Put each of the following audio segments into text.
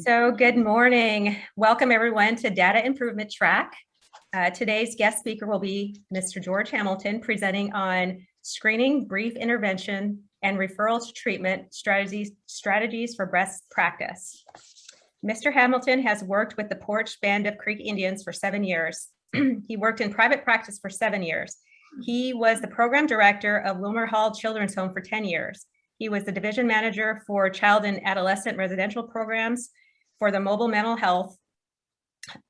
So good morning. Welcome everyone to Data Improvement Track. Today's guest speaker will be Mr. George Hamilton, presenting on screening, brief intervention, and referral to treatment strategies for best practice. Mr. Hamilton has worked with the Porch Band of Creek Indians for 7 years. He worked in private practice for 7 years. He was the program director of Wilmer Hall Children's Home for 10 years. He was the division manager for child and adolescent residential programs for the Mobile Mental Health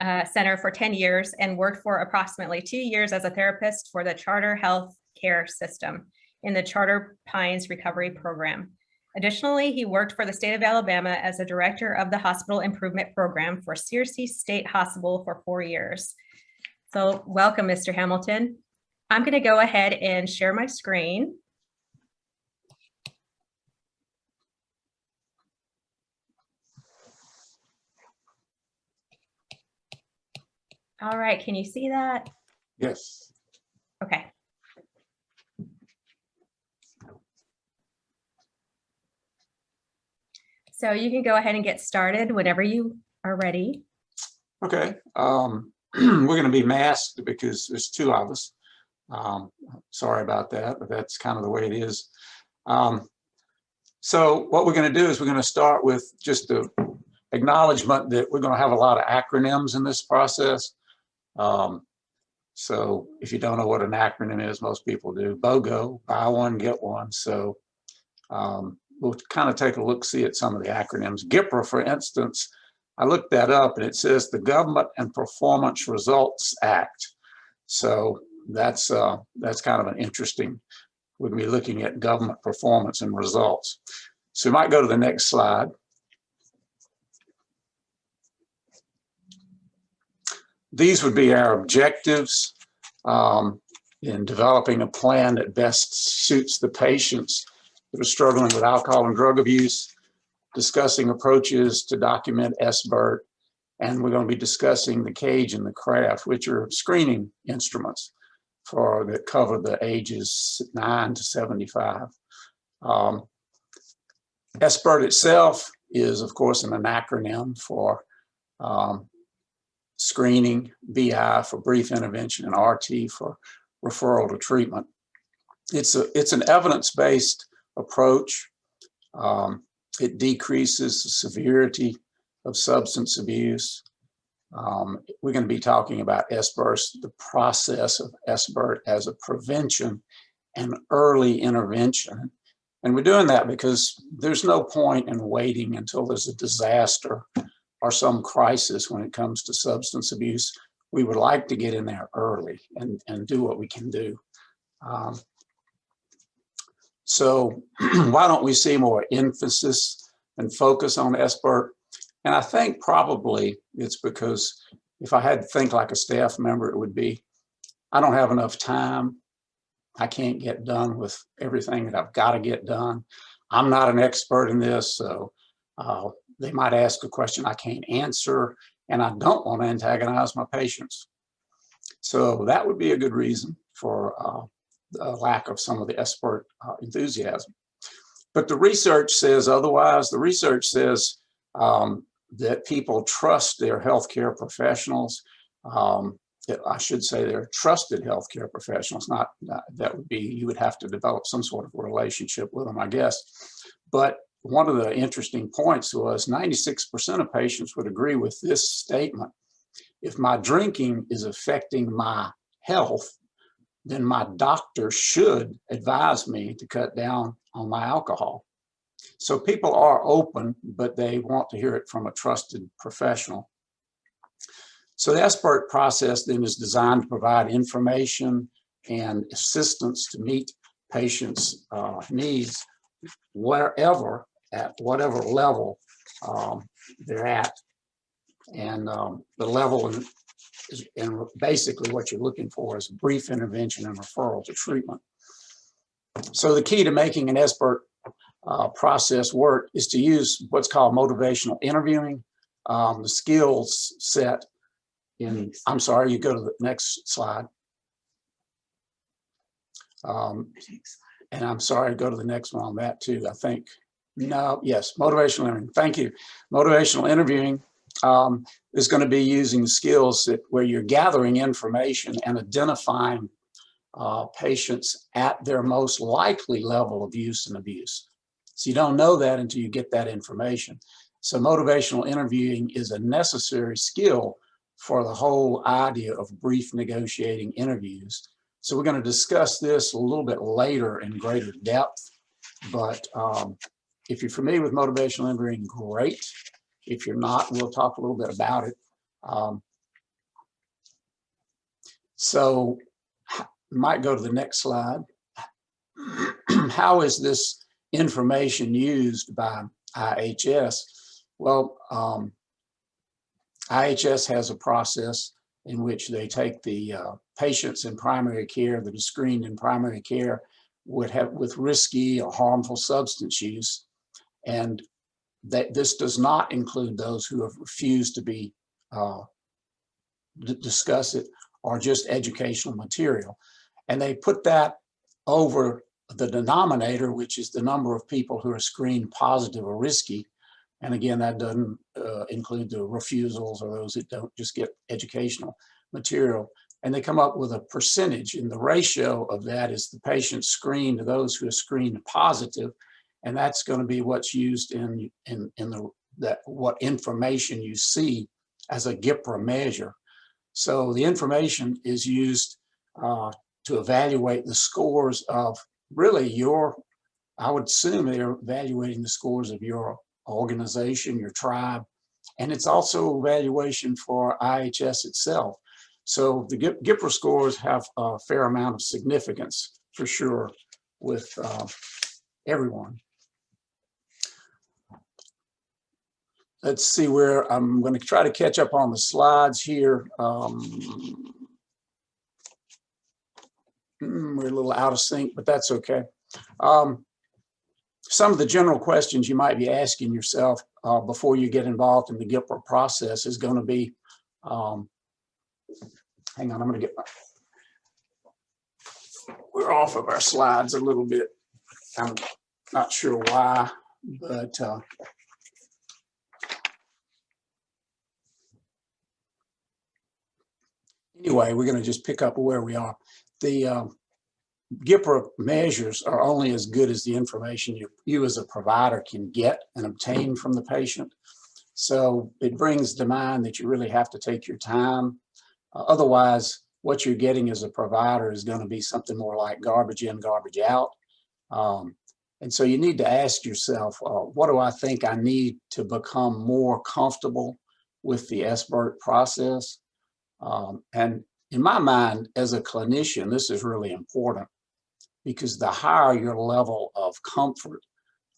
Center for 10 years and worked for approximately 2 years as a therapist for the Charter Health Care System in the Charter Pines Recovery Program. Additionally, he worked for the state of Alabama as a director of the Hospital Improvement Program for Searcy State Hospital for 4 years. So welcome, Mr. Hamilton. I'm going to go ahead and share my screen. All right, can you see that? Yes. Okay. So you can go ahead and get started whenever you are ready. Okay. We're going to be masked because there's 2 of us. Sorry about that, but that's kind of the way it is. So what we're going to do is we're going to start with just the acknowledgement that we're going to have a lot of acronyms in this process. So if you don't know what an acronym is, most people do. BOGO, buy one, get one. So we'll kind of take a look-see at some of the acronyms. GPRA, for instance, I looked that up and it says the Government and Performance Results Act. So that's kind of an interesting, we'll be looking at government performance and results. So we might go to the next slide. These would be our objectives in developing a plan that best suits the patients that are struggling with alcohol and drug abuse, discussing approaches to document SBIRT, and we're going to be discussing the CAGE and the CRAFT, which are screening instruments that cover the ages 9 to 75. SBIRT itself is, of course, an acronym for screening, BI for brief intervention, and RT for referral to treatment. It's an evidence-based approach. It decreases the severity of substance abuse. We're going to be talking about SBIRT, the process of SBIRT as a prevention and early intervention. And we're doing that because there's no point in waiting until there's a disaster or some crisis when it comes to substance abuse. We would like to get in there early and do what we can do. So why don't we see more emphasis and focus on SBIRT? And I think probably it's because if I had to think like a staff member, it would be, I don't have enough time. I can't get done with everything that I've got to get done. I'm not an expert in this, so they might ask a question I can't answer, and I don't want to antagonize my patients. So that would be a good reason for the lack of some of the SBIRT enthusiasm. But the research says otherwise. The research says that people trust their healthcare professionals. I should say they're trusted healthcare professionals, not that would be, you would have to develop some sort of relationship with them, I guess. But one of the interesting points was 96% of patients would agree with this statement. If my drinking is affecting my health, then my doctor should advise me to cut down on my alcohol. So people are open, but they want to hear it from a trusted professional. So the SBIRT process then is designed to provide information and assistance to meet patients' needs at whatever level they're at. And the level and basically what you're looking for is brief intervention and referral to treatment. So the key to making an SBIRT process work is to use what's called motivational interviewing. The skills set in, I'm sorry, you go to the next slide. And I'm sorry, go to the next one on that too. I think No, yes, motivational interviewing. Thank you. Motivational interviewing is going to be using skills where you're gathering information and identifying patients at their most likely level of use and abuse. So you don't know that until you get that information. So motivational interviewing is a necessary skill for the whole idea of brief negotiating interviews. So we're going to discuss this a little bit later in greater depth, but if you're familiar with motivational interviewing, great. If you're not, we'll talk a little bit about it. So might go to the next slide. How is this information used by IHS? Well, IHS has a process in which they take the patients in primary care that are screened in primary care with risky or harmful substance use, and that this does not include those who have refused to be discuss it or just educational material. And they put that over the denominator, which is the number of people who are screened positive or risky. And again, that doesn't include the refusals or those that don't just get educational material. And they come up with a percentage, and the ratio of that is the patients screened to those who are screened positive. And that's going to be what's used in what information you see as a GIPRA measure. So the information is used to evaluate the scores of really I would assume they're evaluating the scores of your organization, your tribe, and it's also evaluation for IHS itself. So the GIPRA scores have a fair amount of significance for sure with everyone. Let's see where I'm going to try to catch up on the slides here. We're a little out of sync, but that's okay. Some of the general questions you might be asking yourself before you get involved in the GIPRA process is going to be, hang on, I'm going to we're off of our slides a little bit. I'm not sure why, but anyway, we're going to just pick up where we are. The GIPRA measures are only as good as the information you as a provider can get and obtain from the patient. So it brings to mind that you really have to take your time. Otherwise, what you're getting as a provider is going to be something more like garbage in, garbage out. And so you need to ask yourself, what do I think I need to become more comfortable with the SBIRT process? And in my mind, as a clinician, this is really important, because the higher your level of comfort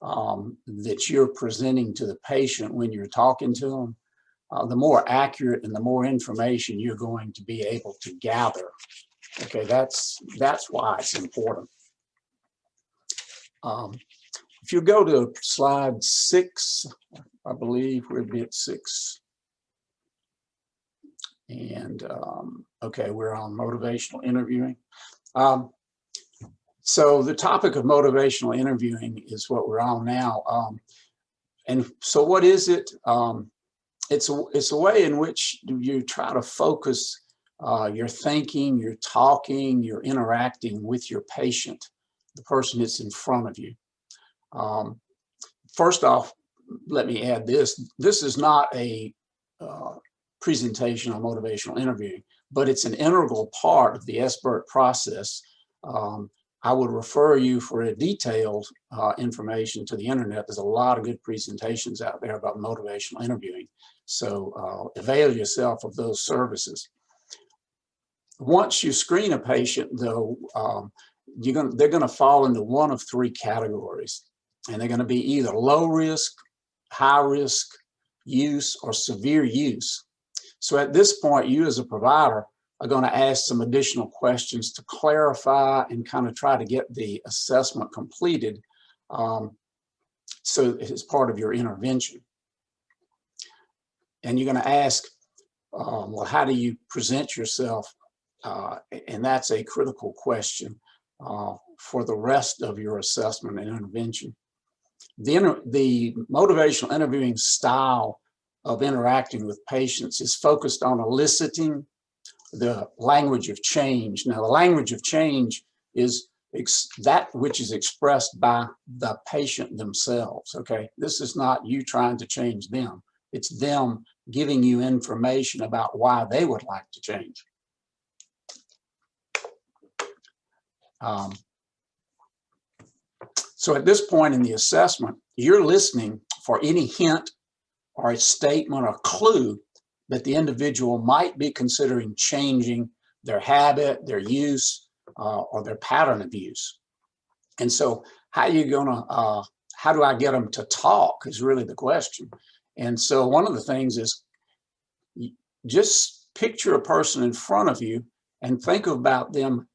that you're presenting to the patient when you're talking to them, the more accurate and the more information you're going to be able to gather. Okay, that's why it's important. If you go to slide 6, I believe we'll be at 6. And okay, we're on motivational interviewing. So the topic of motivational interviewing is what we're on now. And so what is it? It's a way in which you try to focus your thinking, your talking, your interacting with your patient, the person that's in front of you. First off, let me add this. This is not a presentation on motivational interviewing, but it's an integral part of the SBIRT process. I would refer you for a detailed information to the internet. There's a lot of good presentations out there about motivational interviewing. So avail yourself of those services. Once you screen a patient, though, they're going to fall into one of 3 categories. And they're going to be either low risk, high risk use, or severe use. So at this point, you as a provider are going to ask some additional questions to clarify and kind of try to get the assessment completed. So it's part of your intervention. And you're going to ask, well, how do you present yourself? And that's a critical question for the rest of your assessment and intervention. the motivational interviewing style of interacting with patients is focused on eliciting the language of change. Now, the language of change is that which is expressed by the patient themselves, okay? This is not you trying to change them. It's them giving you information about why they would like to change. So at this point in the assessment, you're listening for any hint or a statement or clue that the individual might be considering changing their habit, their use, or their pattern of use. And so how do I get them to talk is really the question. And so one of the things is just picture a person in front of you and think about them,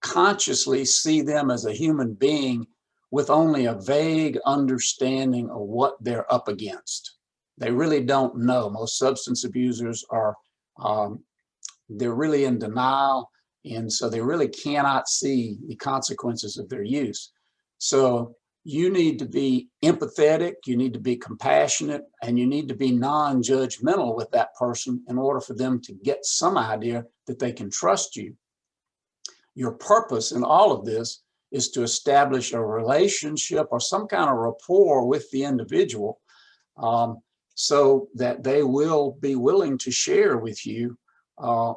consciously see them as a human being with only a vague understanding of what they're up against. They really don't know. Most substance abusers are, they're really in denial, and so they really cannot see the consequences of their use. So you need to be empathetic, you need to be compassionate, and you need to be non-judgmental with that person in order for them to get some idea that they can trust you. Your purpose in all of this is to establish a relationship or some kind of rapport with the individual, so that they will be willing to share with you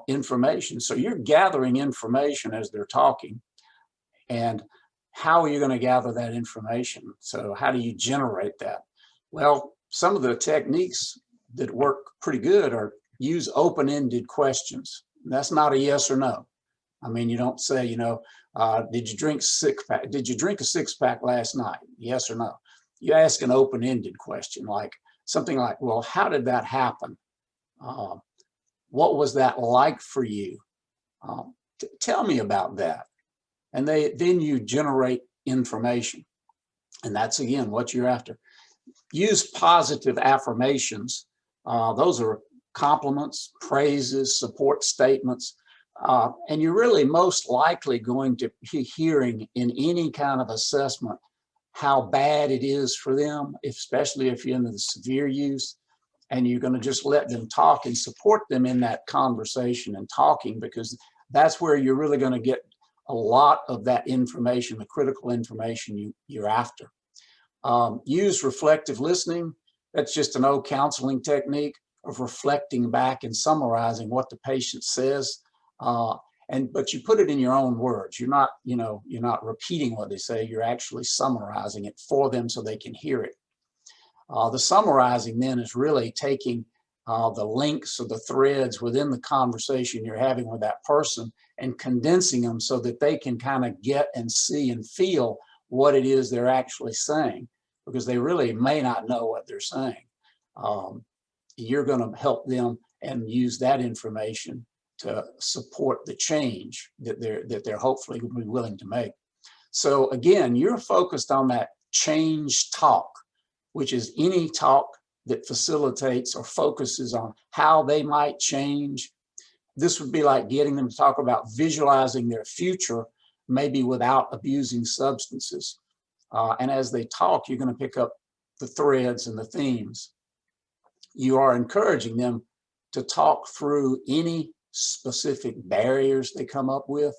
information. So you're gathering information as they're talking. And how are you going to gather that information? So how do you generate that? Well, some of the techniques that work pretty good are use open-ended questions. That's not a yes or no. I mean, you don't say, you know, did you drink a six-pack last night? Yes or no. You ask an open-ended question, like something like, well, how did that happen? What was that like for you? Tell me about that. And then you generate information. And that's, again, what you're after. Use positive affirmations. Those are compliments, praises, support statements. And you're really most likely going to be hearing in any kind of assessment how bad it is for them, especially if you're into the severe use. And you're going to just let them talk and support them in that conversation and talking, because that's where you're really going to get a lot of that information, the critical information you're after. Use reflective listening. That's just an old counseling technique of reflecting back and summarizing what the patient says. But you put it in your own words. You're not repeating what they say. You're actually summarizing it for them so they can hear it. The summarizing then is really taking the links or the threads within the conversation you're having with that person and condensing them so that they can kind of get and see and feel what it is they're actually saying, because they really may not know what they're saying. You're going to help them and use that information to support the change that they're hopefully going to be willing to make. So again, you're focused on that change talk, which is any talk that facilitates or focuses on how they might change. This would be like getting them to talk about visualizing their future, maybe without abusing substances. And as they talk, you're going to pick up the threads and the themes. You are encouraging them to talk through any specific barriers they come up with.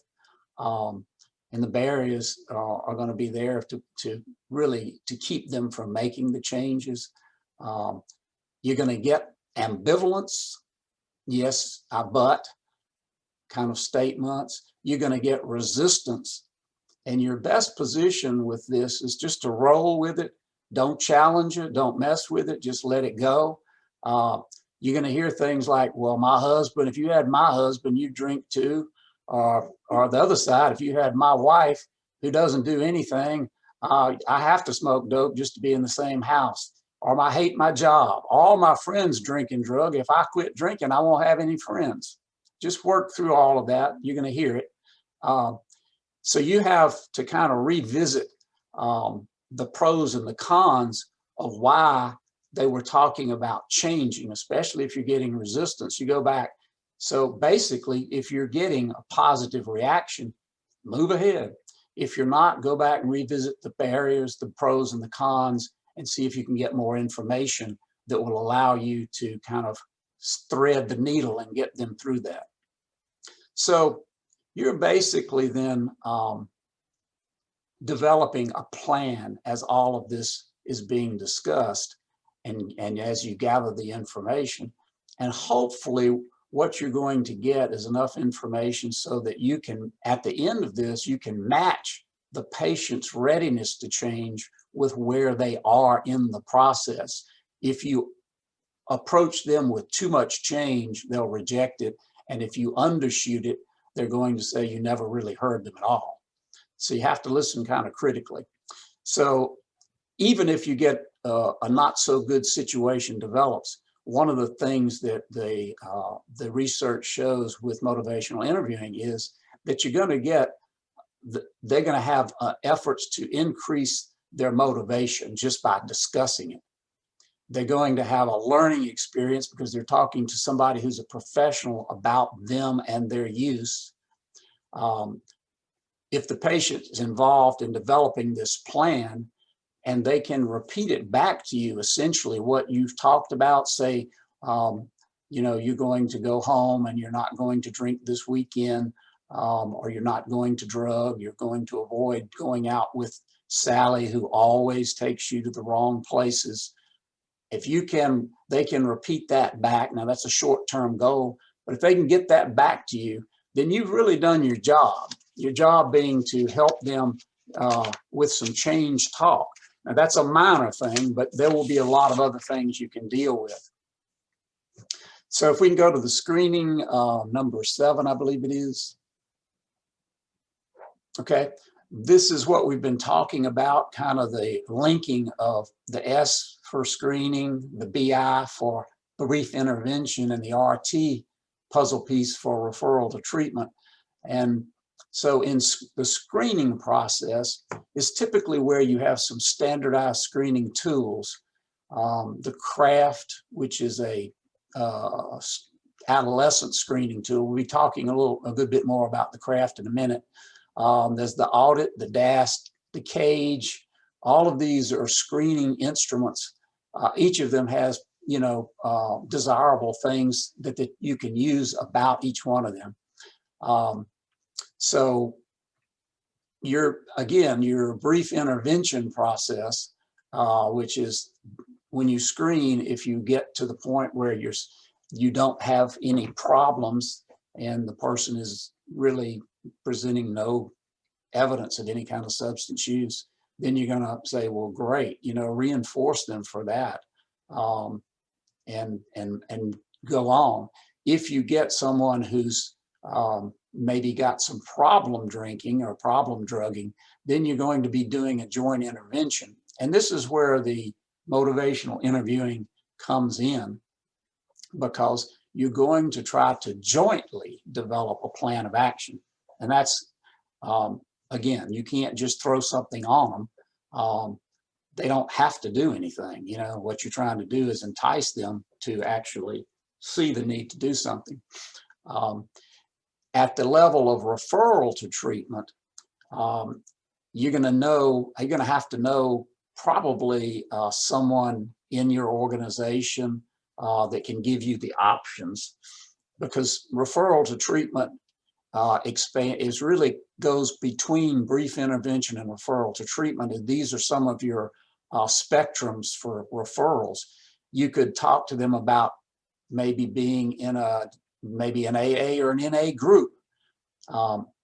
And the barriers are going to be there to really keep them from making the changes. You're going to get ambivalence, yes, but kind of statements. You're going to get resistance. And your best position with this is just to roll with it. Don't challenge it. Don't mess with it. Just let it go. You're going to hear things like, well, my husband, if you had my husband, you drink too. Or the other side, if you had my wife who doesn't do anything, I have to smoke dope just to be in the same house. Or I hate my job. All my friends drink and drug. If I quit drinking, I won't have any friends. Just work through all of that. You're going to hear it. So you have to kind of revisit the pros and the cons of why they were talking about changing, especially if you're getting resistance. You go back. So basically, if you're getting a positive reaction, move ahead. If you're not, go back and revisit the barriers, the pros and the cons, and see if you can get more information that will allow you to kind of thread the needle and get them through that. So you're basically then developing a plan as all of this is being discussed, and as you gather the information, and hopefully what you're going to get is enough information so that you can, at the end of this, you can match the patient's readiness to change with where they are in the process. If you approach them with too much change, they'll reject it. And if you undershoot it, they're going to say you never really heard them at all. So you have to listen kind of critically. So even if you get a not so good situation develops, one of the things that the research shows with motivational interviewing is that you're going to get, they're going to have efforts to increase their motivation just by discussing it. They're going to have a learning experience because they're talking to somebody who's a professional about them and their use. If the patient is involved in developing this plan and they can repeat it back to you, essentially what you've talked about, say, you know, you're going to go home and you're not going to drink this weekend, or you're not going to drug, you're going to avoid going out with Sally, who always takes you to the wrong places. If you can, they can repeat that back. Now that's a short-term goal, but if they can get that back to you, then you've really done your job. Your job being to help them with some change talk. Now that's a minor thing, but there will be a lot of other things you can deal with. So if we can go to the screening, number 7, I believe it is. Okay, this is what we've been talking about, kind of the linking of the S for screening, the BI for brief intervention, and the RT puzzle piece for referral to treatment. And so in the screening process is typically where you have some standardized screening tools. The CRAFT, which is a adolescent screening tool. We'll be talking a good bit more about the CRAFT in a minute. There's the audit, the DAST, the CAGE. All of these are screening instruments. Each of them has, you know, desirable things that you can use about each one of them. So your brief intervention process, which is when you screen, if you get to the point where you don't have any problems and the person is really presenting no evidence of any kind of substance use, then you're going to say, well, great, you know, reinforce them for that, and go on. If you get someone who's maybe got some problem drinking or problem drugging, then you're going to be doing a joint intervention. And this is where the motivational interviewing comes in, because you're going to try to jointly develop a plan of action. And that's, again, you can't just throw something on them. They don't have to do anything. You know, what you're trying to do is entice them to actually see the need to do something. At the level of referral to treatment, you're going to have to know probably someone in your organization that can give you the options, because referral to treatment really goes between brief intervention and referral to treatment. And these are some of your spectrums for referrals. You could talk to them about maybe being in maybe an AA or an NA group.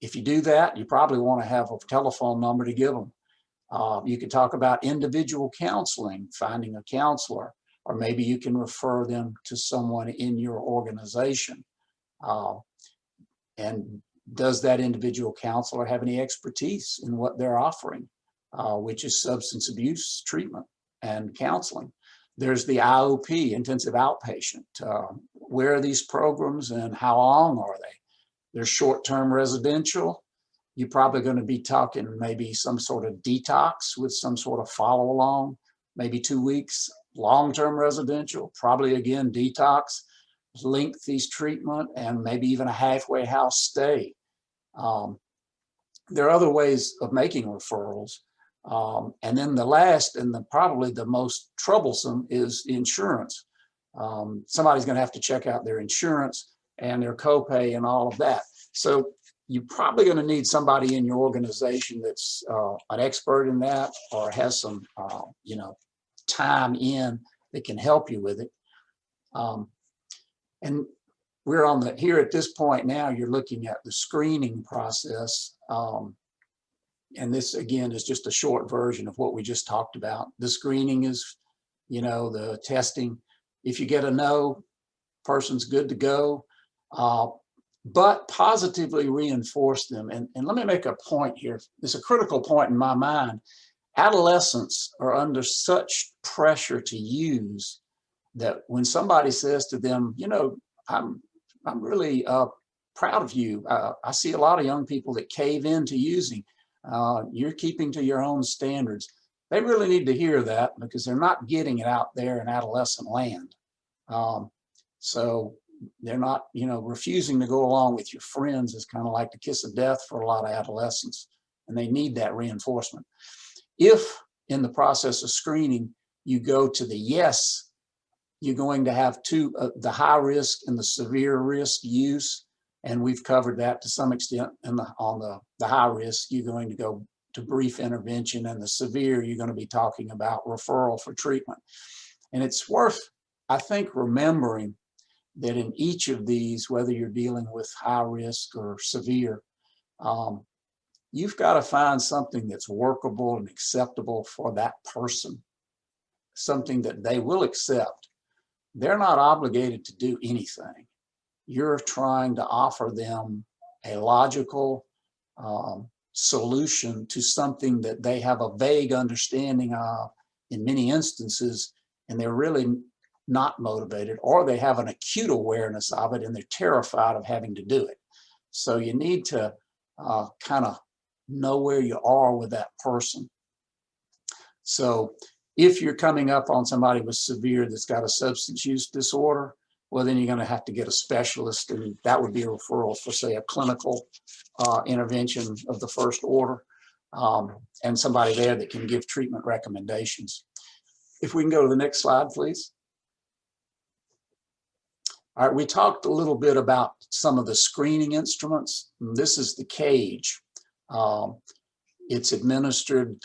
If you do that, you probably want to have a telephone number to give them. You could talk about individual counseling, finding a counselor, or maybe you can refer them to someone in your organization. And does that individual counselor have any expertise in what they're offering, which is substance abuse treatment and counseling? There's the IOP, intensive outpatient. Where are these programs and how long are they? There's short-term residential. You're probably going to be talking maybe some sort of detox with some sort of follow-along, maybe 2 weeks. Long-term residential, probably again detox, lengthy treatment, and maybe even a halfway house stay. There are other ways of making referrals. And then the last and probably the most troublesome is insurance. Somebody's going to have to check out their insurance and their copay and all of that. So you're probably going to need somebody in your organization that's an expert in that, or has some, time in that can help you with it. And we're here at this point now, you're looking at the screening process. And this again is just a short version of what we just talked about. The screening is, the testing. If you get a no, person's good to go, but positively reinforce them. And let me make a point here. It's a critical point in my mind. Adolescents are under such pressure to use that when somebody says to them, I'm really proud of you. I see a lot of young people that cave into using. You're keeping to your own standards. They really need to hear that, because they're not getting it out there in adolescent land. So they're not, refusing to go along with your friends is kind of like the kiss of death for a lot of adolescents, and they need that reinforcement. If in the process of screening, you go to the yes, you're going to have the high risk and the severe risk use. And we've covered that to some extent. And on the high risk, you're going to go to brief intervention, and the severe, you're going to be talking about referral for treatment. And it's worth, I think, remembering that in each of these, whether you're dealing with high risk or severe, you've got to find something that's workable and acceptable for that person, something that they will accept. They're not obligated to do anything. You're trying to offer them a logical solution to something that they have a vague understanding of in many instances, and they're really not motivated, or they have an acute awareness of it and they're terrified of having to do it. So you need to kind of know where you are with that person. So if you're coming up on somebody with severe that's got a substance use disorder, well, then you're going to have to get a specialist, and that would be a referral for, say, a clinical intervention of the first order, and somebody there that can give treatment recommendations. If we can go to the next slide, please. All right, we talked a little bit about some of the screening instruments. This is the CAGE. It's administered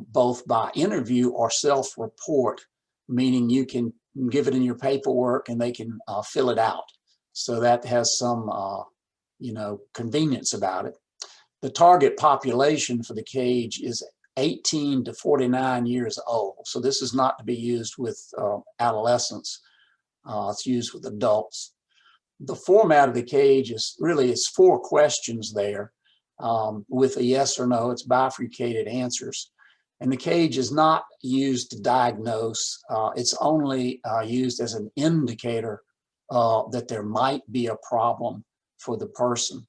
both by interview or self-report, meaning you can give it in your paperwork and they can fill it out. So that has some, convenience about it. The target population for the CAGE is 18 to 49 years old. So this is not to be used with adolescents. It's used with adults. The format of the CAGE is really, it's 4 questions there with a yes or no. It's bifurcated answers. And the CAGE is not used to diagnose. It's only used as an indicator that there might be a problem for the person.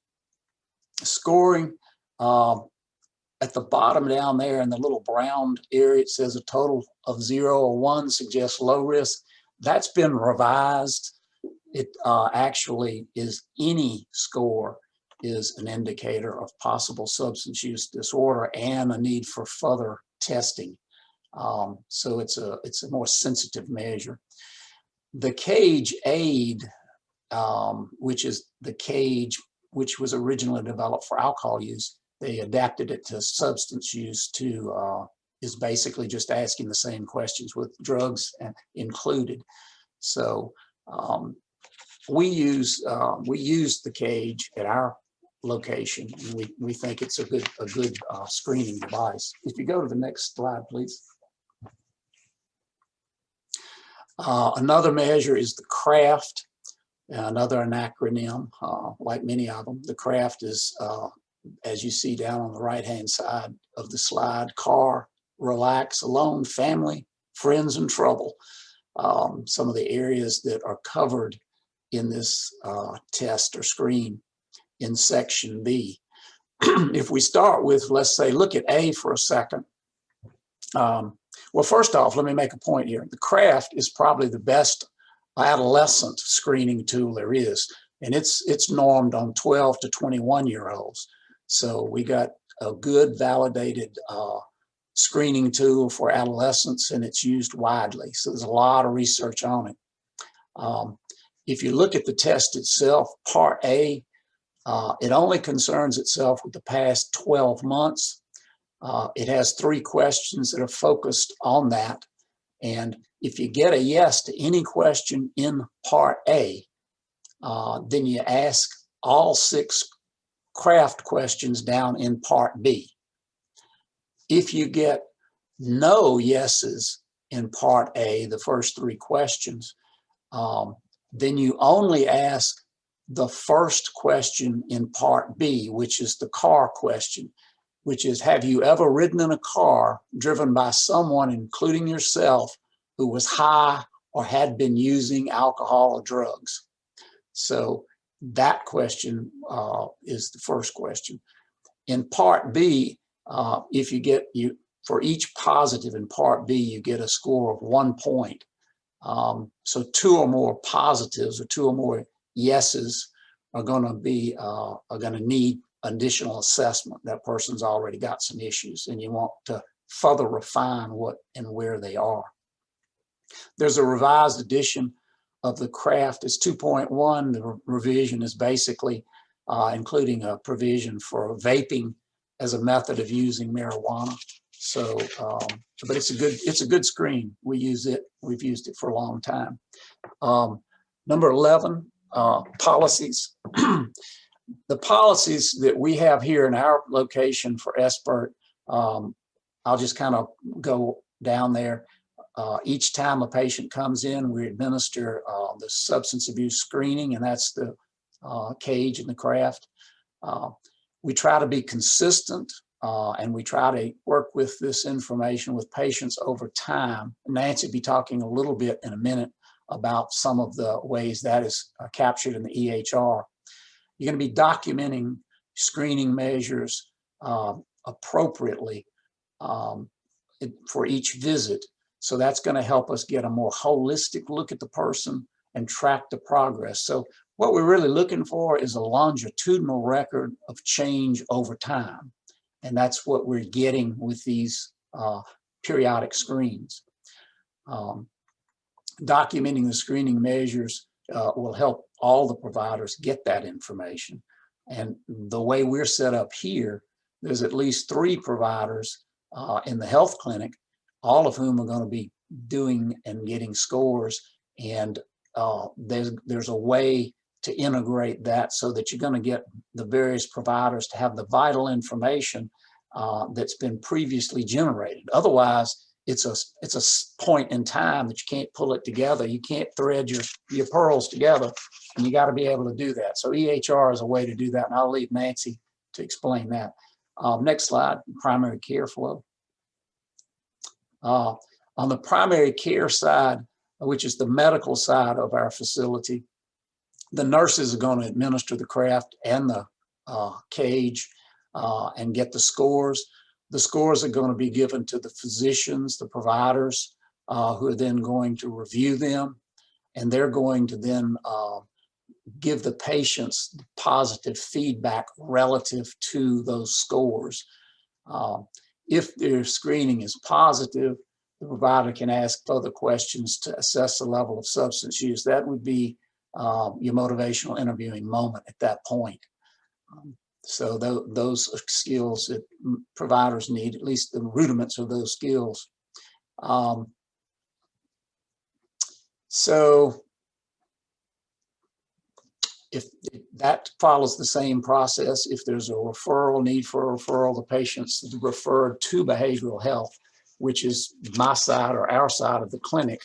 Scoring, at the bottom down there in the little brown area, it says a total of 0 or 1 suggests low risk. That's been revised. It actually is any score is an indicator of possible substance use disorder and a need for further testing. So it's a more sensitive measure. The CAGE aid, which is the CAGE, which was originally developed for alcohol use, they adapted it to substance use to is basically just asking the same questions with drugs included. So we use the CAGE at our location, and we think it's a good screening device. If you go to the next slide, please. Another measure is the CRAFT, another an acronym, like many of them. The CRAFT is, as you see down on the right-hand side of the slide, car, relax, alone, family, friends, and trouble. Some of the areas that are covered in this test or screen in section B. If we start with, let's say, look at A for a second. Well, first off, let me make a point here. The CRAFT is probably the best adolescent screening tool there is, and it's normed on 12 to 21-year-olds. So we got a good validated screening tool for adolescents, and it's used widely. So there's a lot of research on it. If you look at the test itself, Part A, it only concerns itself with the past 12 months. It has 3 questions that are focused on that. And if you get a yes to any question in Part A, then you ask all 6 craft questions down in Part B. If you get no yeses in Part A, the first 3 questions, then you only ask the first question in Part B, which is the car question, which is, have you ever ridden in a car driven by someone, including yourself, who was high or had been using alcohol or drugs? So that question is the first question. In Part B, if you get for each positive in Part B, you get a score of 1 point. So 2 or more positives or 2 or more yeses are going to need additional assessment. That person's already got some issues, and you want to further refine what and where they are. There's a revised edition of the craft. It's 2.1. The revision is basically including a provision for vaping as a method of using marijuana. So, but it's a good screen. We use it. We've used it for a long time. Number 11, policies. The policies that we have here in our location for SBIRT, I'll just kind of go down there. Each time a patient comes in, we administer the substance abuse screening, and that's the cage and the craft. We try to be consistent, and we try to work with this information with patients over time. Nancy will be talking a little bit in a minute about some of the ways that is captured in the EHR. You're going to be documenting screening measures appropriately for each visit. So that's going to help us get a more holistic look at the person and track the progress. So what we're really looking for is a longitudinal record of change over time. And that's what we're getting with these periodic screens. Documenting the screening measures will help all the providers get that information. And the way we're set up here, there's at least 3 providers in the health clinic, all of whom are going to be doing and getting scores. And there's a way to integrate that so that you're going to get the various providers to have the vital information that's been previously generated. Otherwise, it's a point in time that you can't pull it together. You can't thread your pearls together, and you got to be able to do that. So EHR is a way to do that, and I'll leave Nancy to explain that. Next slide, primary care flow. On the primary care side, which is the medical side of our facility, the nurses are going to administer the craft and the cage and get the scores. The scores are going to be given to the physicians, the providers, who are then going to review them, and they're going to then give the patients positive feedback relative to those scores. If their screening is positive, the provider can ask further questions to assess the level of substance use. That would be your motivational interviewing moment at that point. So those are skills that providers need, at least the rudiments of those skills. So if that follows the same process, if there's a referral, need for a referral, the patient's referred to behavioral health, which is my side or our side of the clinic.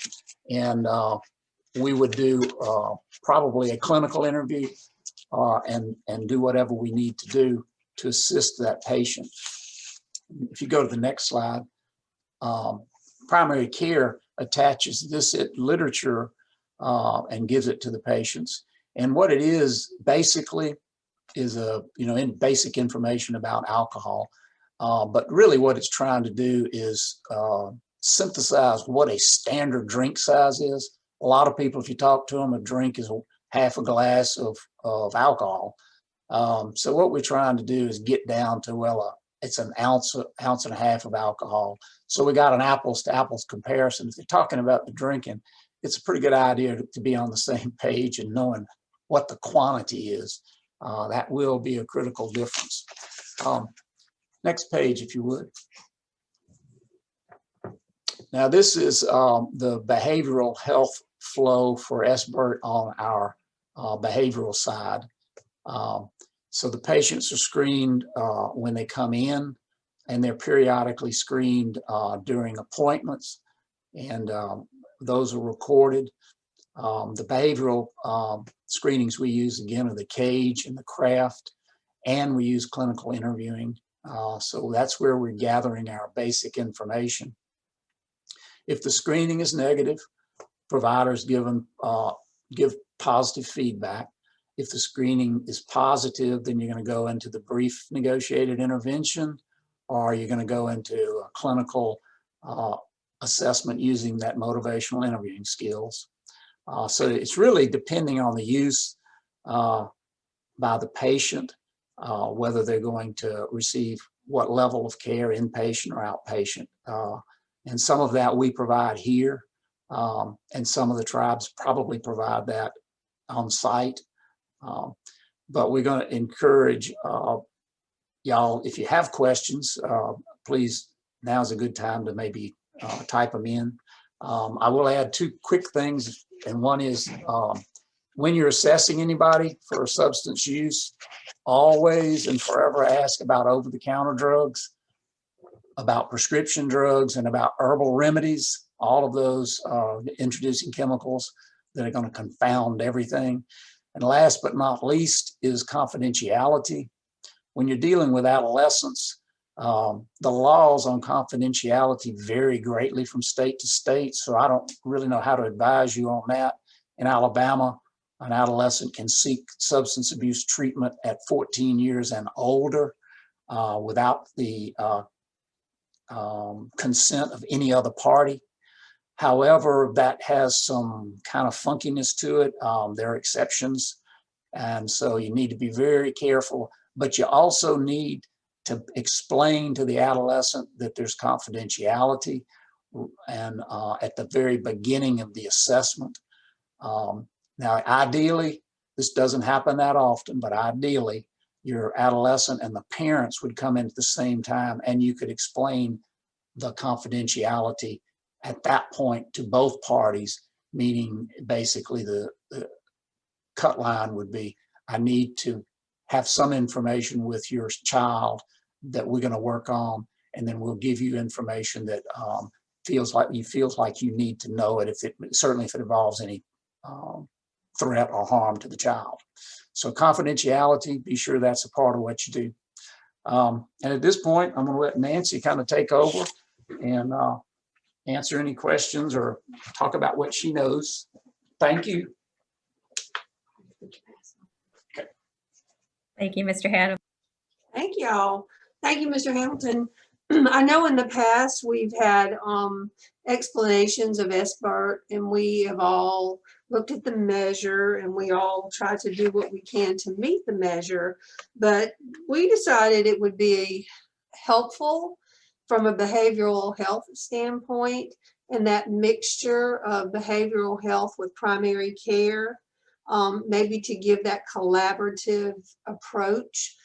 And we would do probably a clinical interview and do whatever we need to do to assist that patient. If you go to the next slide, primary care attaches this literature and gives it to the patients. And what it is basically is basic information about alcohol. But really what it's trying to do is synthesize what a standard drink size is. A lot of people, if you talk to them, a drink is half a glass of alcohol. So what we're trying to do is get down to, well, it's an ounce and a half of alcohol. So we got an apples to apples comparison. If they're talking about the drinking, it's a pretty good idea to be on the same page and knowing what the quantity is. That will be a critical difference. Next page, if you would. Now, this is the behavioral health flow for SBIRT on our behavioral side. So the patients are screened when they come in, and they're periodically screened during appointments, and those are recorded. The behavioral screenings we use, again, are the CAGE and the CRAFT, and we use clinical interviewing. So that's where we're gathering our basic information. If the screening is negative, providers give positive feedback. If the screening is positive, then you're going to go into the brief negotiated intervention, or you're going to go into a clinical assessment using that motivational interviewing skills. So it's really depending on the use by the patient, whether they're going to receive what level of care, inpatient or outpatient. And some of that we provide here, and some of the tribes probably provide that on site. But we're going to encourage y'all, if you have questions, please, now's a good time to maybe type them in. I will add two quick things, and one is when you're assessing anybody for substance use, always and forever ask about over-the-counter drugs, about prescription drugs, and about herbal remedies. All of those introducing chemicals that are going to confound everything. And last but not least is confidentiality. When you're dealing with adolescents, the laws on confidentiality vary greatly from state to state, so I don't really know how to advise you on that. In Alabama, an adolescent can seek substance abuse treatment at 14 years and older without the consent of any other party. However, that has some kind of funkiness to it. There are exceptions, and so you need to be very careful, but you also need to explain to the adolescent that there's confidentiality, and at the very beginning of the assessment. Now, ideally, this doesn't happen that often, but ideally, your adolescent and the parents would come in at the same time, and you could explain the confidentiality at that point to both parties, meaning basically the cut line would be, I need to have some information with your child that we're going to work on, and then we'll give you information that feels like you need to know it, certainly if it involves any threat or harm to the child. So confidentiality, be sure that's a part of what you do. And at this point, I'm going to let Nancy kind of take over and answer any questions or talk about what she knows. Thank you. Okay. Thank you, Mr. Hannah. Thank y'all. Thank you, Mr. Hamilton. I know in the past we've had explanations of SBIRT, and we have all looked at the measure, and we all try to do what we can to meet the measure, but we decided it would be helpful from a behavioral health standpoint, and that mixture of behavioral health with primary care, maybe to give that collaborative approach.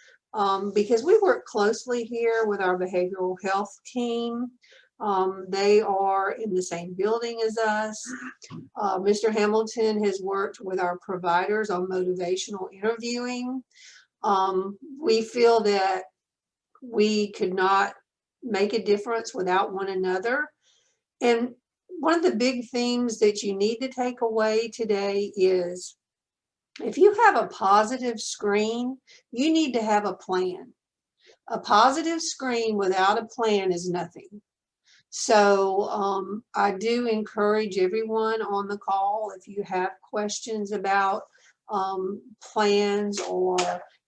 Because we work closely here with our behavioral health team. They are in the same building as us. Mr. Hamilton has worked with our providers on motivational interviewing. We feel that we could not make a difference without one another. And one of the big themes that you need to take away today is, if you have a positive screen, you need to have a plan. A positive screen without a plan is nothing. So I do encourage everyone on the call, if you have questions about plans, or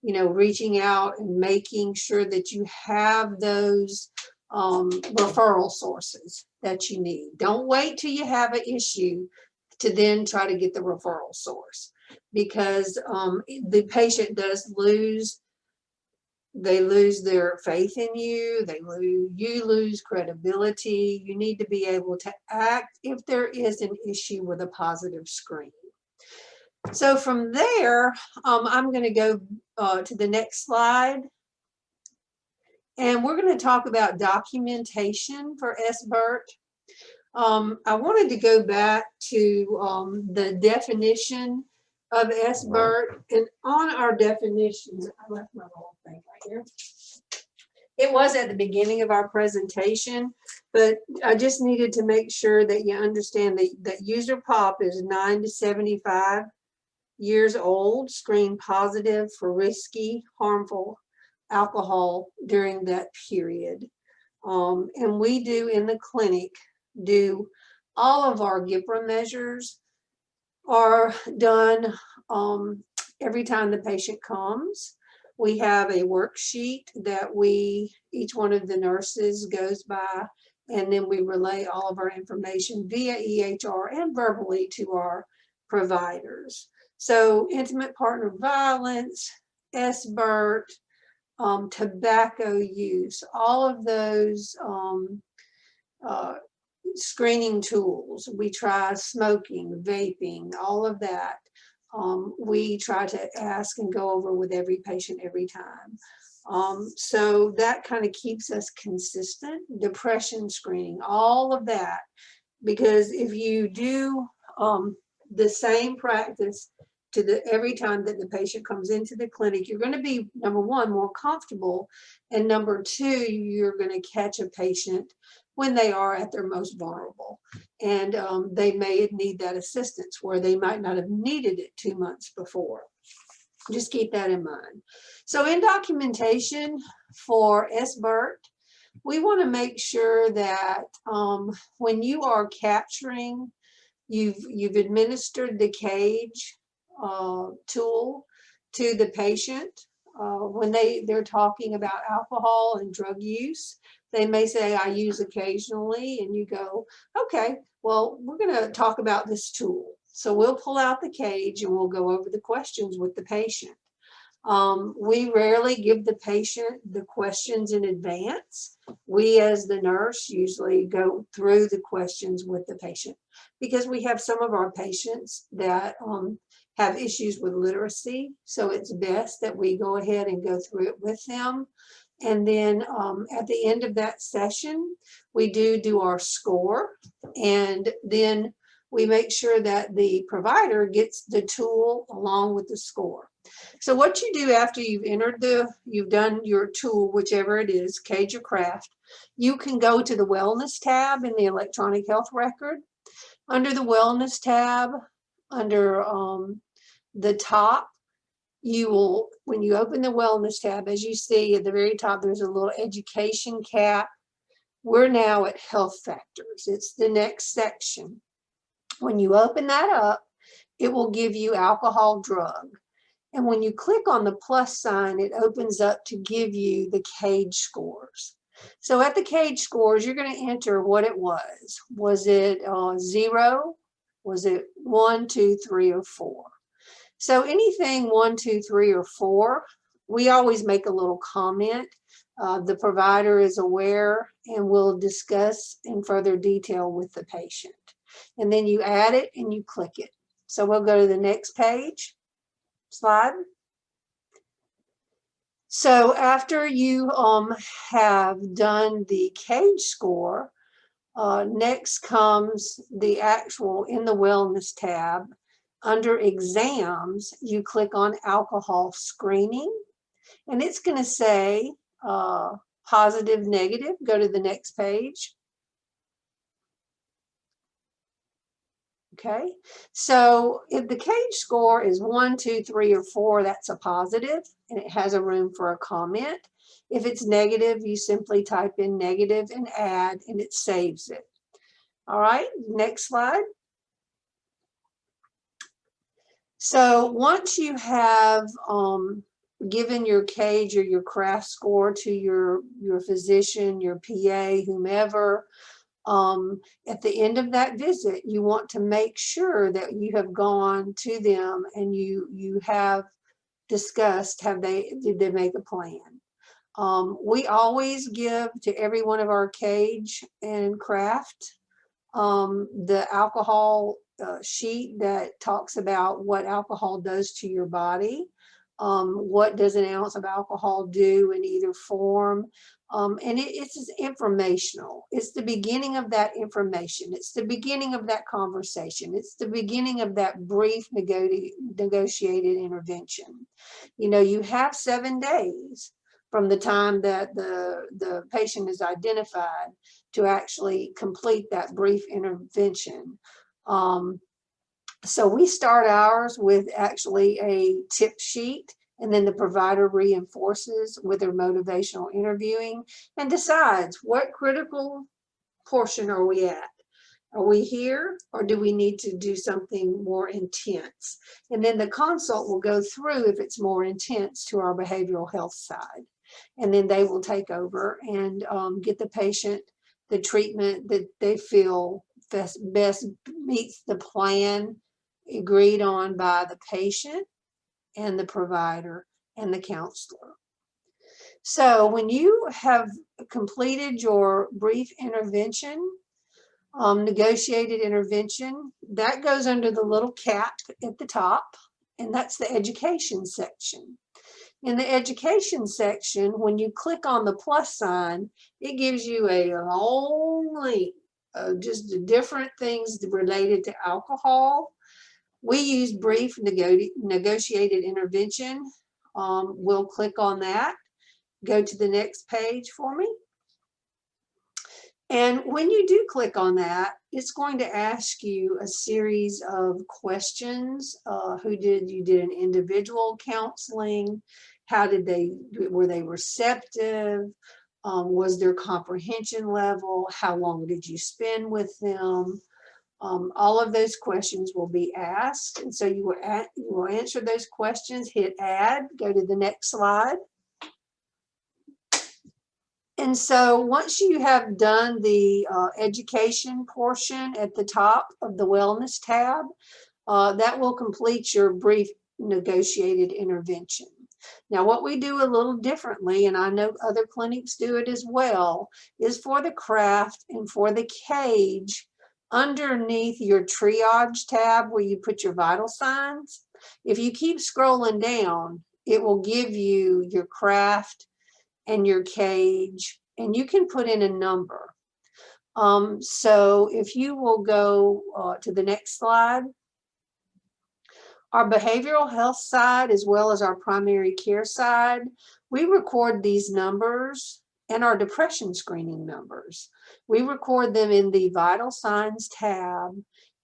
reaching out and making sure that you have those referral sources that you need. Don't wait till you have an issue to then try to get the referral source, because the patient does lose they lose their faith in you, you lose credibility. You need to be able to act if there is an issue with a positive screen. So from there, I'm going to go to the next slide. And we're going to talk about documentation for SBIRT. I wanted to go back to the definition of SBIRT. And on our definitions, I left my little thing right here. It was at the beginning of our presentation, but I just needed to make sure that you understand that user pop is 9 to 75 years old, screen positive for risky, harmful alcohol during that period. And we do in the clinic, all of our GIPRA measures are done every time the patient comes. We have a worksheet that each one of the nurses goes by, and then we relay all of our information via EHR and verbally to our providers. So intimate partner violence, SBIRT, tobacco use, all of those screening tools. We try smoking, vaping, all of that. We try to ask and go over with every patient every time. So that kind of keeps us consistent. Depression screening, all of that. Because if you do the same practice every time that the patient comes into the clinic, you're going to be, number one, more comfortable, and number two, you're going to catch a patient when they are at their most vulnerable, and they may need that assistance where they might not have needed it 2 months before. Just keep that in mind. So in documentation for SBIRT, we want to make sure that when you are capturing, you've administered the CAGE tool to the patient. When they're talking about alcohol and drug use, they may say, I use occasionally, and you go, okay, well, we're going to talk about this tool. So we'll pull out the CAGE and we'll go over the questions with the patient. We rarely give the patient the questions in advance. We, as the nurse, usually go through the questions with the patient because we have some of our patients that have issues with literacy. So it's best that we go ahead and go through it with them. And then at the end of that session, we do our score, and then we make sure that the provider gets the tool along with the score. So what you do after you've done your tool, whichever it is, CAGE or craft, you can go to the wellness tab in the electronic health record. Under the wellness tab, under the top, when you open the wellness tab, as you see at the very top, there's a little education cap. We're now at health factors. It's the next section. When you open that up, it will give you alcohol, drug. And when you click on the plus sign, it opens up to give you the CAGE scores. So at the CAGE scores, you're going to enter what it was. Was it 0? Was it 1, 2, 3, or 4? So anything 1, 2, 3, or 4, we always make a little comment. The provider is aware and will discuss in further detail with the patient. And then you add it and you click it. So we'll go to the next page. Slide. So after you have done the CAGE score, next comes the actual in the wellness tab. Under exams, you click on alcohol screening, and it's going to say positive, negative. Go to the next page. Okay, so if the CAGE score is 1, 2, 3, or 4, that's a positive, and it has a room for a comment. If it's negative, you simply type in negative and add, and it saves it. All right, next slide. So once you have given your CAGE or your craft score to your physician, your PA, whomever, at the end of that visit, you want to make sure that you have gone to them and you have discussed, did they make a plan? We always give to every one of our cage and craft the alcohol sheet that talks about what alcohol does to your body. What does an ounce of alcohol do in either form? And it's informational. It's the beginning of that information. It's the beginning of that conversation. It's the beginning of that brief negotiated intervention. You know, you have 7 days from the time that the patient is identified to actually complete that brief intervention. So we start ours with actually a tip sheet, and then the provider reinforces with their motivational interviewing and decides what critical portion are we at. Are we here, or do we need to do something more intense? And then the consult will go through, if it's more intense, to our behavioral health side. And then they will take over and get the patient the treatment that they feel best meets the plan agreed on by the patient and the provider and the counselor. So when you have completed your brief intervention, negotiated intervention, that goes under the little cap at the top, and that's the education section. In the education section, when you click on the plus sign, it gives you a long link of just the different things related to alcohol. We use brief negotiated intervention. We'll click on that. Go to the next page for me. And when you do click on that, it's going to ask you a series of questions. You did an individual counseling? How did were they receptive? Was their comprehension level? How long did you spend with them? All of those questions will be asked. And so you will answer those questions, hit add, go to the next slide. And so once you have done the education portion at the top of the wellness tab, that will complete your brief negotiated intervention. Now, what we do a little differently, and I know other clinics do it as well, is for the craft and for the cage, underneath your triage tab where you put your vital signs, if you keep scrolling down, it will give you your craft and your cage, and you can put in a number. So if you will go to the next slide, our behavioral health side, as well as our primary care side, we record these numbers and our depression screening numbers. We record them in the vital signs tab,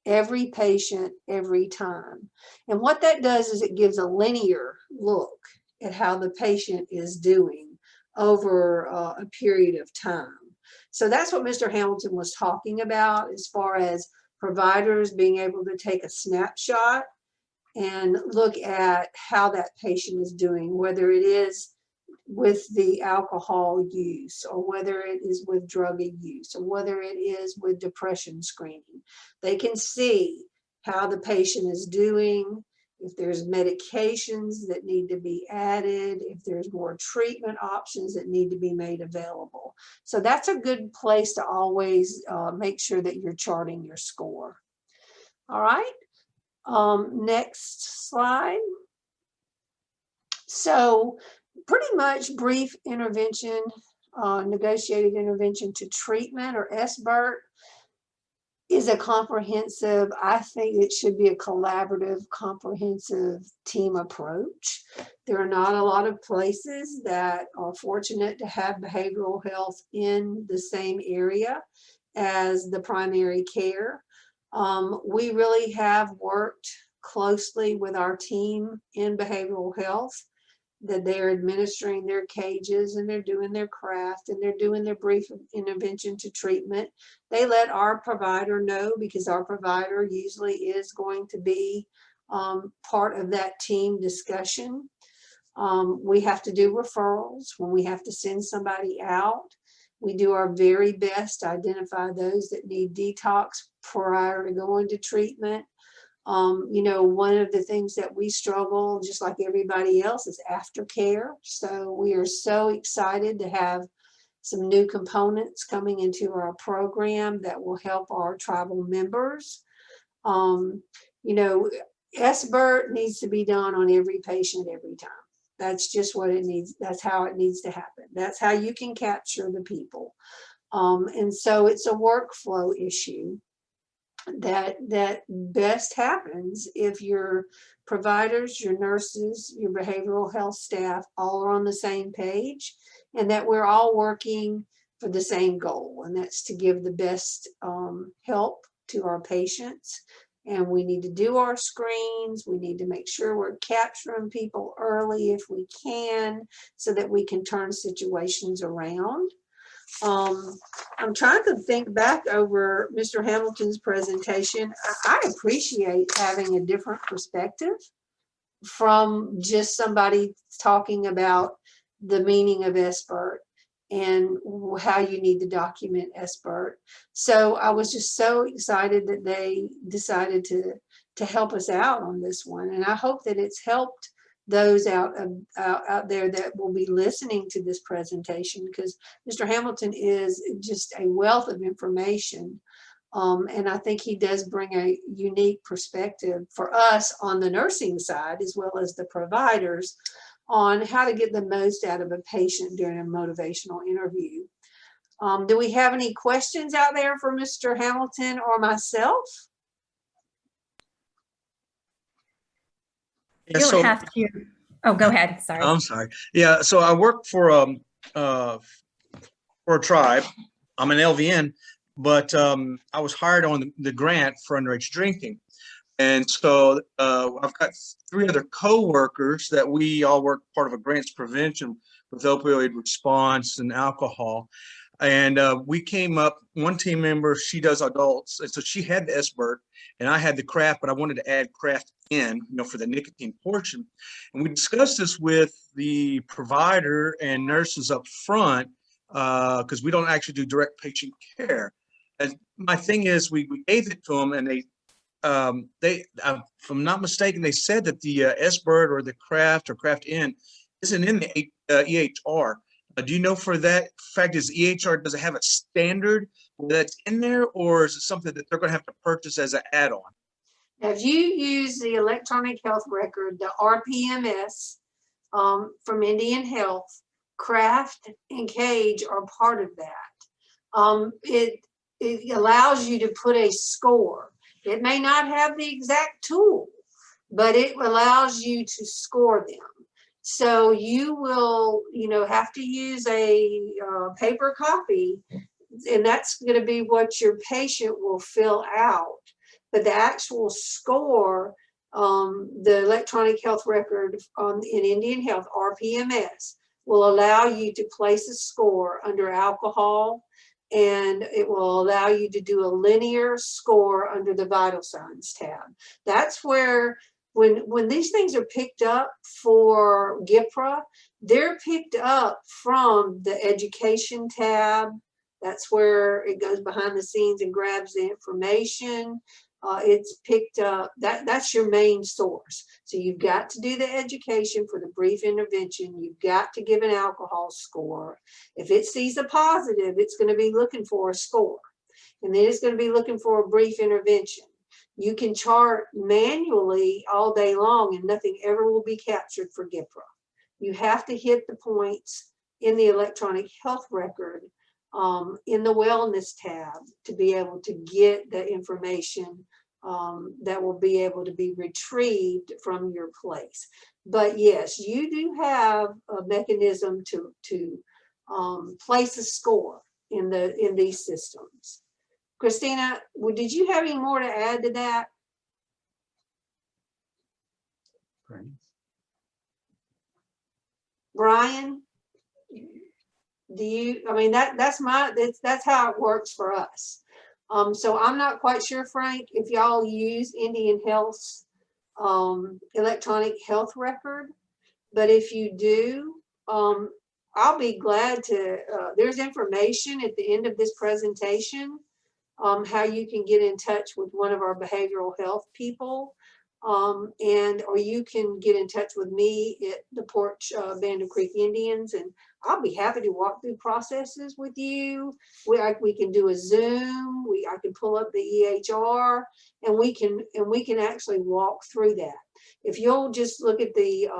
every patient, every time. And what that does is it gives a linear look at how the patient is doing over a period of time. So that's what Mr. Hamilton was talking about, as far as providers being able to take a snapshot and look at how that patient is doing, whether it is with the alcohol use, or whether it is with drug use, or whether it is with depression screening. They can see how the patient is doing, if there's medications that need to be added, if there's more treatment options that need to be made available. So that's a good place to always make sure that you're charting your score. All right, next slide. So pretty much brief intervention, negotiated intervention to treatment, or SBIRT, is a comprehensive, I think it should be a collaborative, comprehensive team approach. There are not a lot of places that are fortunate to have behavioral health in the same area as the primary care. We really have worked closely with our team in behavioral health, that they're administering their cages and they're doing their craft and they're doing their brief intervention to treatment. They let our provider know, because our provider usually is going to be part of that team discussion. We have to do referrals when we have to send somebody out. We do our very best to identify those that need detox prior to going to treatment. You know, one of the things that we struggle, just like everybody else, is aftercare. So we are so excited to have some new components coming into our program that will help our tribal members. You know, SBIRT needs to be done on every patient every time. That's just what it needs. That's how it needs to happen. That's how you can capture the people. And so it's a workflow issue that best happens if your providers, your nurses, your behavioral health staff all are on the same page, and that we're all working for the same goal, and that's to give the best help to our patients. And we need to do our screens. We need to make sure we're capturing people early if we can, so that we can turn situations around. I'm trying to think back over Mr. Hamilton's presentation. I appreciate having a different perspective from just somebody talking about the meaning of SBIRT and how you need to document SBIRT. So I was just so excited that they decided to help us out on this one. And I hope that it's helped those out there that will be listening to this presentation, because Mr. Hamilton is just a wealth of information. And I think he does bring a unique perspective for us on the nursing side, as well as the providers, on how to get the most out of a patient during a motivational interview. Do we have any questions out there for Mr. Hamilton or myself? You don't have to. Oh, go ahead. Sorry. I'm sorry. Yeah, so I work for a tribe. I'm an LVN, but I was hired on the grant for underage drinking. And so I've got 3 other co-workers that we all work part of a grants prevention with opioid response and alcohol. And we came up, one team member, she does adults. And so she had the SBIRT and I had the craft, but I wanted to add craft in, you know, for the nicotine portion. And we discussed this with the provider and nurses up front, because we don't actually do direct patient care. And my thing is, we gave it to them, and they, if I'm not mistaken, they said that the SBIRT or the craft or craft in isn't in the EHR. Do you know for that fact, is EHR, does it have a standard that's in there, or is it something that they're going to have to purchase as an add-on? If you use the electronic health record, the RPMS from Indian Health, Craft and Cage are part of that. It allows you to put a score. It may not have the exact tool, but it allows you to score them. So you will, you know, have to use a paper copy, and that's going to be what your patient will fill out. But the actual score, the electronic health record in Indian Health, RPMS, will allow you to place a score under alcohol, and it will allow you to do a linear score under the vital signs tab. That's where, when these things are picked up for GIPRA, they're picked up from the education tab. That's where it goes behind the scenes and grabs the information. It's picked up, that's your main source. So you've got to do the education for the brief intervention. You've got to give an alcohol score. If it sees a positive, it's going to be looking for a score. And then it's going to be looking for a brief intervention. You can chart manually all day long and nothing ever will be captured for GIPRA. You have to hit the points in the electronic health record in the wellness tab to be able to get the information that will be able to be retrieved from your place. But yes, you do have a mechanism to place a score in these systems. Christina, did you have any more to add to that? Right. Brian? Do you, I mean, that's how it works for us. So I'm not quite sure, Frank, if y'all use Indian Health's electronic health record, but if you do, I'll be glad to, there's information at the end of this presentation how you can get in touch with one of our behavioral health people. Or you can get in touch with me at the Porch Band of Creek Indians, and I'll be happy to walk through processes with you. We can do a Zoom. I can pull up the EHR, and we can actually walk through that. If you'll just look at the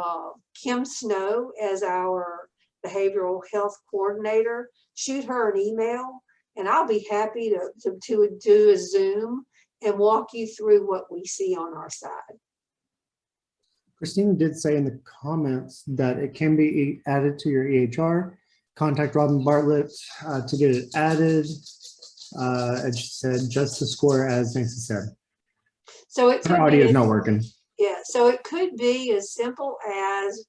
Kim Snow as our behavioral health coordinator, shoot her an email, and I'll be happy to do a Zoom and walk you through what we see on our side. Christine did say in the comments that it can be added to your EHR. Contact Robin Bartlett to get it added. And she said just the score as necessary. So it Her audio is not working. Yeah, so it could be as simple as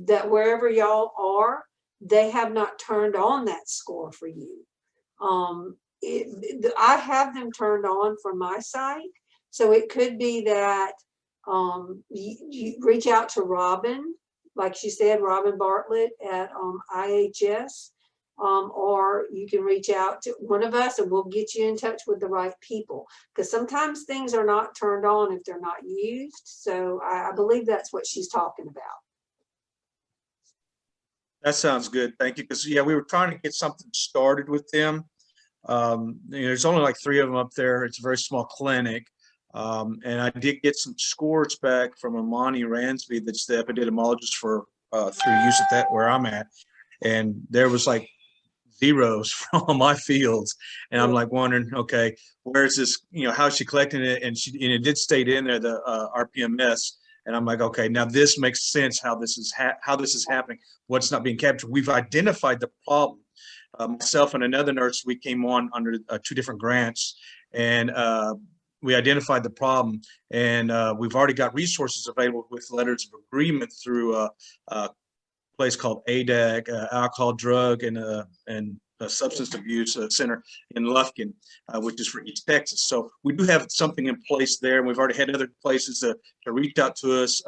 that wherever y'all are, they have not turned on that score for you. I have them turned on for my site. So it could be that you reach out to Robin, like she said, Robin Bartlett at IHS, or you can reach out to one of us and we'll get you in touch with the right people. Because sometimes things are not turned on if they're not used. So I believe that's what she's talking about. That sounds good. Thank you. Because yeah, we were trying to get something started with them. There's only like 3 of them up there. It's a very small clinic. And I did get some scores back from Imani Ransby, that's the epidemiologist for through USET where I'm at. And there was like zeros from my fields. And I'm like wondering, okay, where's this, how's she collecting it? And it did state in there, the RPMS. And I'm like, okay, now this makes sense how this is happening, what's not being captured. We've identified the problem. Myself and another nurse, we came on under 2 different grants, and we identified the problem, and we've already got resources available with letters of agreement through a place called ADAC, Alcohol, Drug, and Substance Abuse Center in Lufkin, which is for East Texas. So we do have something in place there, and we've already had other places to reach out to us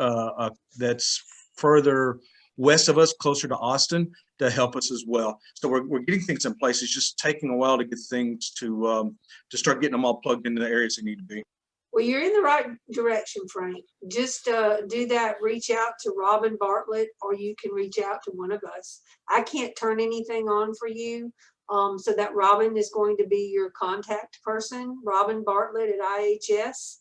that's further west of us, closer to Austin, to help us as well. So we're getting things in place. It's just taking a while to get things to start getting them all plugged into the areas they need to be. Well, you're in the right direction, Frank. Just do that. Reach out to Robin Bartlett, or you can reach out to one of us. I can't turn anything on for you. So that Robin is going to be your contact person, Robin Bartlett at IHS.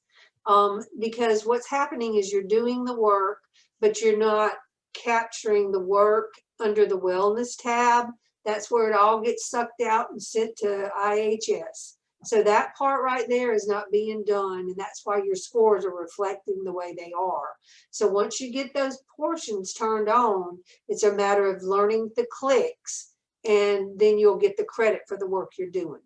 Because what's happening is you're doing the work, but you're not capturing the work under the wellness tab. That's where it all gets sucked out and sent to IHS. So that part right there is not being done, and that's why your scores are reflecting the way they are. So once you get those portions turned on, it's a matter of learning the clicks, and then you'll get the credit for the work you're doing.